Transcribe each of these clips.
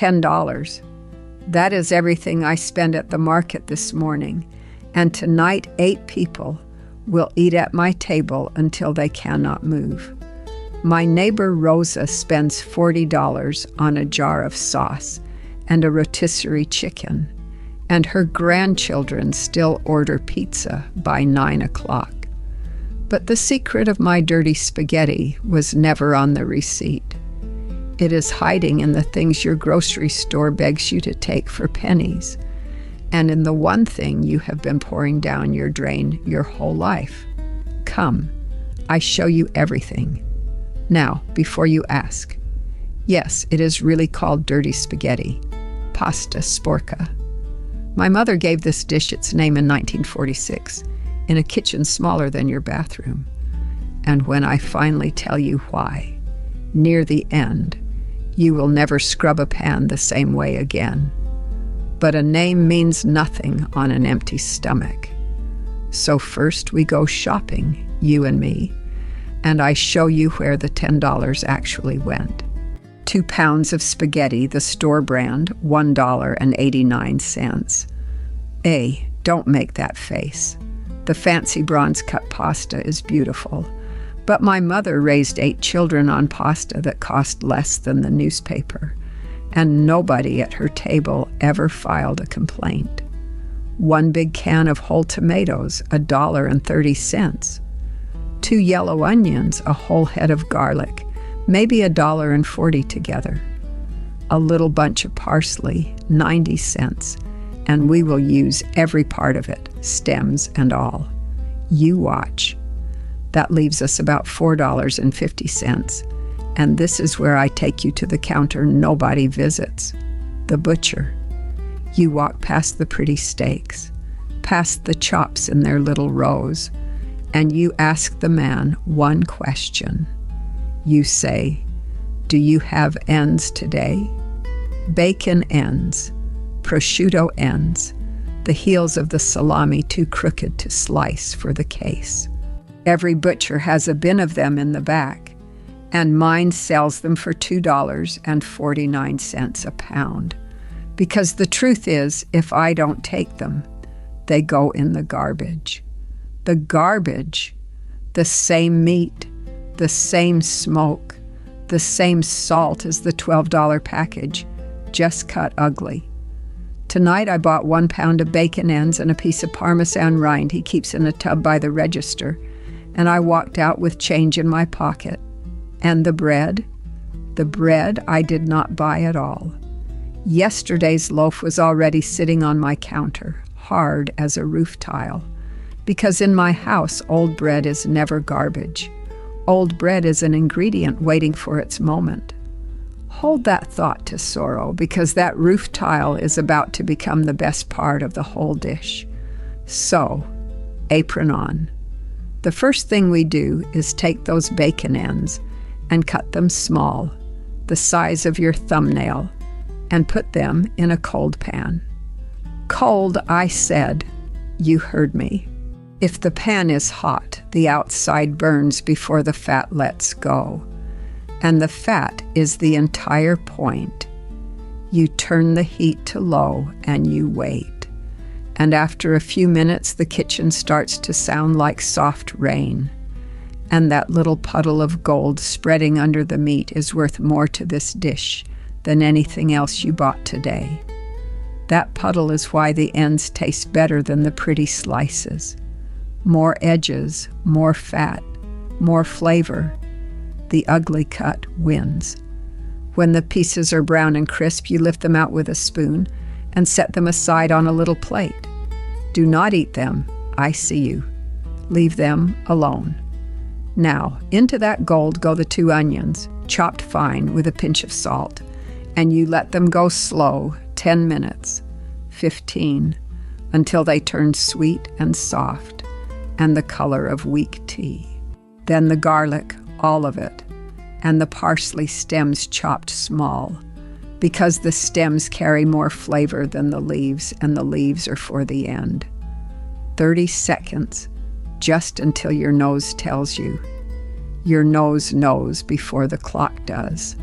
$10. That is everything I spent at the market this morning, and tonight 8 people will eat at my table until they cannot move. My neighbor Rosa spends $40 on a jar of sauce and a rotisserie chicken, and her grandchildren still order pizza by 9 o'clock. But the secret of my dirty spaghetti was never on the receipt. It is hiding in the things your grocery store begs you to take for pennies, and in the one thing you have been pouring down your drain your whole life. Come, I show you everything. Now, before you ask, yes, it is really called dirty spaghetti, pasta sporca. My mother gave this dish its name in 1946, in a kitchen smaller than your bathroom. And when I finally tell you why, near the end, you will never scrub a pan the same way again. But a name means nothing on an empty stomach. So first we go shopping, you and me, and I show you where the $10 actually went. 2 pounds of spaghetti, the store brand, $1.89. Don't make that face. The fancy bronze-cut pasta is beautiful, but my mother raised 8 children on pasta that cost less than the newspaper, and nobody at her table ever filed a complaint. 1 big can of whole tomatoes, $1.30. 2 yellow onions, a whole head of garlic, maybe $1.40 together. A little bunch of parsley, 90 cents, and we will use every part of it, stems and all. You watch. That leaves us about $4.50, and this is where I take you to the counter nobody visits, the butcher. You walk past the pretty steaks, past the chops in their little rows, and you ask the man one question. You say, "Do you have ends today?" Bacon ends, prosciutto ends, the heels of the salami too crooked to slice for the case. Every butcher has a bin of them in the back, and mine sells them for $2.49 a pound. Because the truth is, if I don't take them, they go in the garbage. The garbage, the same meat, the same smoke, the same salt as the $12 package, just cut ugly. Tonight I bought 1 pound of bacon ends and a piece of Parmesan rind he keeps in a tub by the register, and I walked out with change in my pocket. And the bread? The bread I did not buy at all. Yesterday's loaf was already sitting on my counter, hard as a roof tile. Because in my house, old bread is never garbage. Old bread is an ingredient waiting for its moment. Hold that thought, Tesoro, because that roof tile is about to become the best part of the whole dish. So, apron on. The first thing we do is take those bacon ends and cut them small, the size of your thumbnail, and put them in a cold pan. Cold, I said. You heard me. If the pan is hot, the outside burns before the fat lets go. And the fat is the entire point. You turn the heat to low and you wait. And after a few minutes, the kitchen starts to sound like soft rain. And that little puddle of gold spreading under the meat is worth more to this dish than anything else you bought today. That puddle is why the ends taste better than the pretty slices. More edges, more fat, more flavor. The ugly cut wins. When the pieces are brown and crisp, you lift them out with a spoon and set them aside on a little plate. Do not eat them. I see you. Leave them alone. Now, into that gold go the 2 onions, chopped fine with a pinch of salt, and you let them go slow, 10 minutes, 15, until they turn sweet and soft and the color of weak tea. Then the garlic, all of it, and the parsley stems chopped small, because the stems carry more flavor than the leaves, and the leaves are for the end. 30 seconds, just until your nose tells you. Your nose knows before the clock does.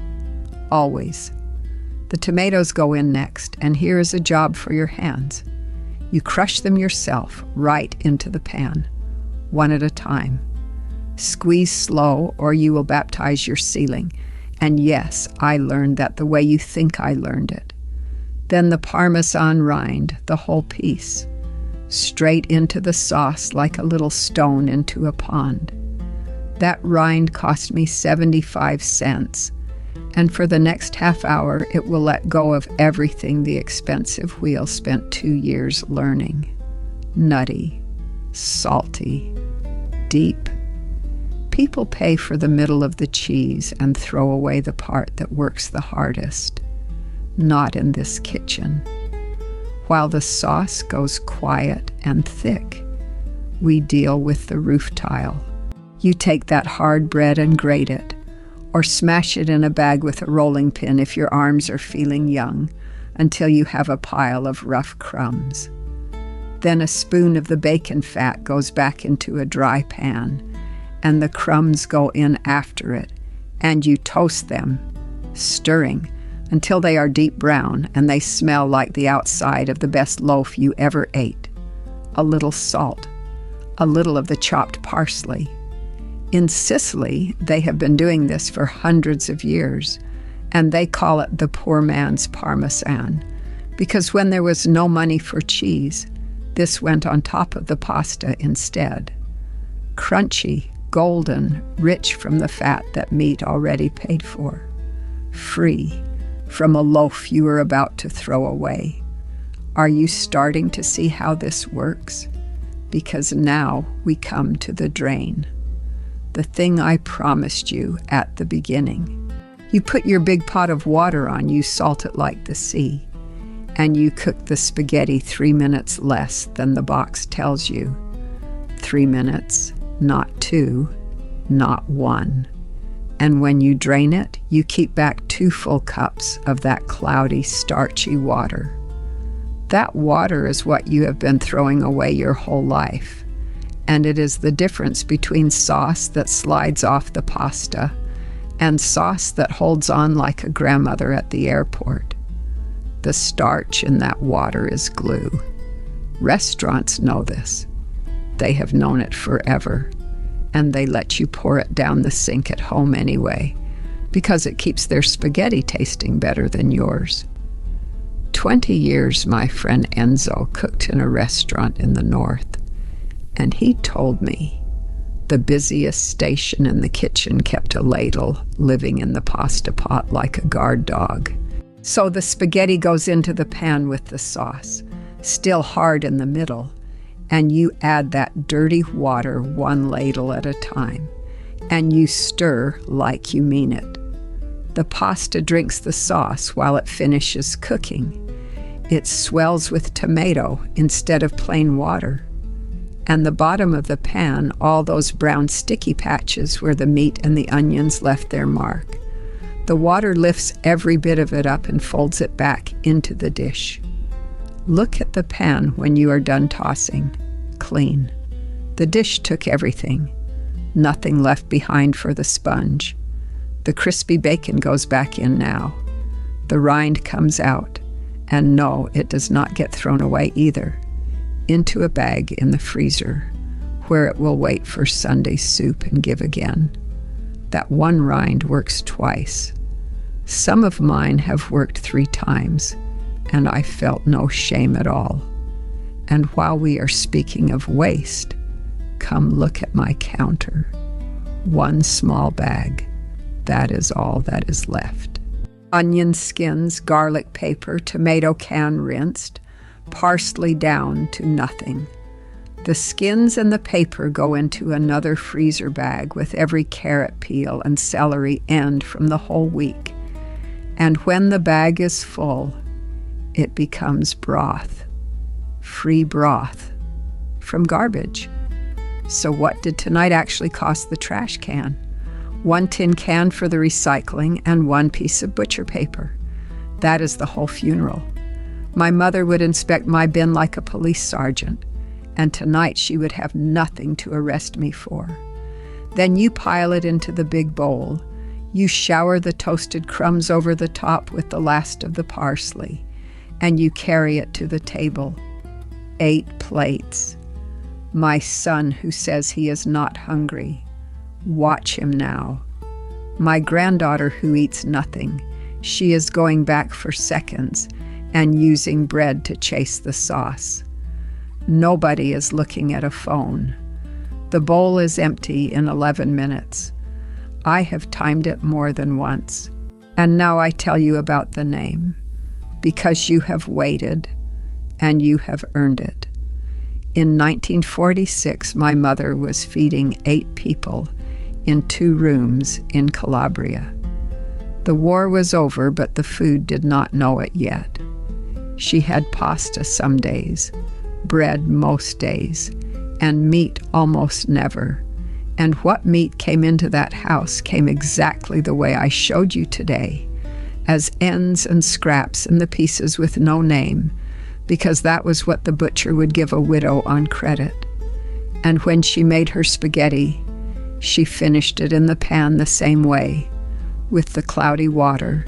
Always. The tomatoes go in next, and here is a job for your hands. You crush them yourself right into the pan, one at a time. Squeeze slow or you will baptize your ceiling. And yes, I learned that the way you think I learned it. Then the Parmesan rind, the whole piece, straight into the sauce like a little stone into a pond. That rind cost me 75 cents, and for the next half hour it will let go of everything the expensive wheel spent 2 years learning. Nutty, salty, deep. People pay for the middle of the cheese and throw away the part that works the hardest. Not in this kitchen. While the sauce goes quiet and thick, we deal with the roof tile. You take that hard bread and grate it, or smash it in a bag with a rolling pin if your arms are feeling young, until you have a pile of rough crumbs. Then a spoon of the bacon fat goes back into a dry pan, and the crumbs go in after it, and you toast them, stirring, until they are deep brown and they smell like the outside of the best loaf you ever ate. A little salt, a little of the chopped parsley. In Sicily, they have been doing this for hundreds of years, and they call it the poor man's Parmesan, because when there was no money for cheese, this went on top of the pasta instead. Crunchy, golden, rich from the fat that meat already paid for. Free from a loaf you were about to throw away. Are you starting to see how this works? Because now we come to the drain. The thing I promised you at the beginning. You put your big pot of water on, you salt it like the sea, and you cook the spaghetti 3 minutes less than the box tells you. 3 minutes, not 2, not 1. And when you drain it, you keep back 2 full cups of that cloudy, starchy water. That water is what you have been throwing away your whole life. And it is the difference between sauce that slides off the pasta and sauce that holds on like a grandmother at the airport. The starch in that water is glue. Restaurants know this. They have known it forever. And they let you pour it down the sink at home anyway, because it keeps their spaghetti tasting better than yours. 20 years my friend Enzo cooked in a restaurant in the north, and he told me the busiest station in the kitchen kept a ladle living in the pasta pot like a guard dog. So the spaghetti goes into the pan with the sauce, still hard in the middle, and you add that dirty water 1 ladle at a time, and you stir like you mean it. The pasta drinks the sauce while it finishes cooking. It swells with tomato instead of plain water. And the bottom of the pan, all those brown sticky patches where the meat and the onions left their mark. The water lifts every bit of it up and folds it back into the dish. Look at the pan when you are done tossing. Clean. The dish took everything. Nothing left behind for the sponge. The crispy bacon goes back in now. The rind comes out. And no, it does not get thrown away either. Into a bag in the freezer, where it will wait for Sunday's soup and give again. That one rind works twice. Some of mine have worked 3 times, and I felt no shame at all. And while we are speaking of waste, come look at my counter. 1 small bag. That is all that is left. Onion skins, garlic paper, tomato can rinsed, parsley down to nothing. The skins and the paper go into another freezer bag with every carrot peel and celery end from the whole week. And when the bag is full, it becomes broth. Free broth from garbage. So what did tonight actually cost the trash can? 1 tin can for the recycling and 1 piece of butcher paper. That is the whole funeral. My mother would inspect my bin like a police sergeant, and tonight she would have nothing to arrest me for. Then you pile it into the big bowl. You shower the toasted crumbs over the top with the last of the parsley, and you carry it to the table. 8 plates. My son who says he is not hungry. Watch him now. My granddaughter who eats nothing. She is going back for seconds and using bread to chase the sauce. Nobody is looking at a phone. The bowl is empty in 11 minutes. I have timed it more than once. And now I tell you about the name, because you have waited and you have earned it. In 1946, my mother was feeding 8 people in 2 rooms in Calabria. The war was over, but the food did not know it yet. She had pasta some days, bread most days, and meat almost never. And what meat came into that house came exactly the way I showed you today, as ends and scraps and the pieces with no name, because that was what the butcher would give a widow on credit. And when she made her spaghetti, she finished it in the pan the same way, with the cloudy water,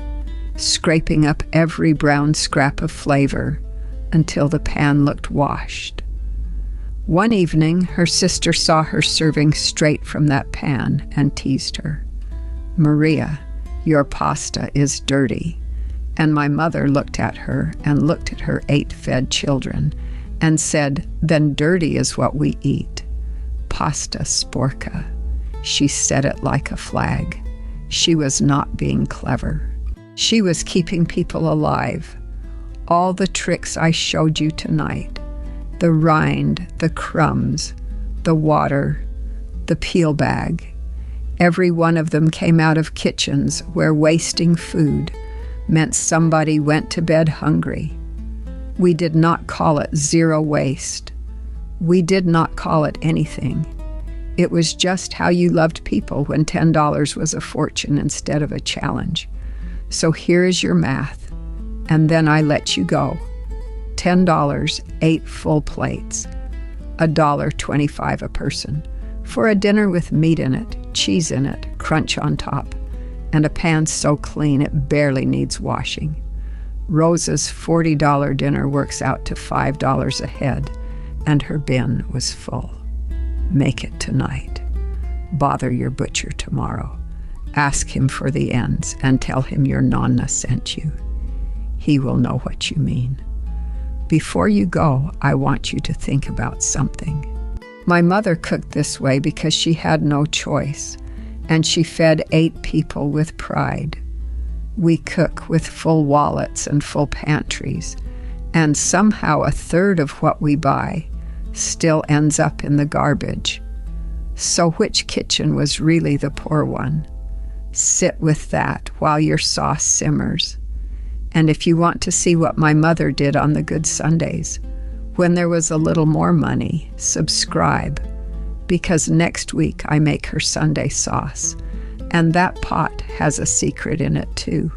scraping up every brown scrap of flavor until the pan looked washed. One evening, her sister saw her serving straight from that pan and teased her. "Maria, your pasta is dirty." And my mother looked at her and looked at her 8 fed children and said, "Then dirty is what we eat. Pasta sporca." She said it like a flag. She was not being clever. She was keeping people alive. All the tricks I showed you tonight, the rind, the crumbs, the water, the peel bag, every one of them came out of kitchens where wasting food meant somebody went to bed hungry. We did not call it zero waste. We did not call it anything. It was just how you loved people when $10 was a fortune instead of a challenge. So here is your math, and then I let you go. $10, 8 full plates, $1.25 a person, for a dinner with meat in it, cheese in it, crunch on top, and a pan so clean it barely needs washing. Rosa's $40 dinner works out to $5 a head, and her bin was full. Make it tonight. Bother your butcher tomorrow. Ask him for the ends and tell him your Nonna sent you. He will know what you mean. Before you go, I want you to think about something. My mother cooked this way because she had no choice, and she fed 8 people with pride. We cook with full wallets and full pantries, and somehow 1/3 of what we buy still ends up in the garbage. So which kitchen was really the poor one? Sit with that while your sauce simmers. And if you want to see what my mother did on the good Sundays, when there was a little more money, subscribe, because next week I make her Sunday sauce, and that pot has a secret in it too.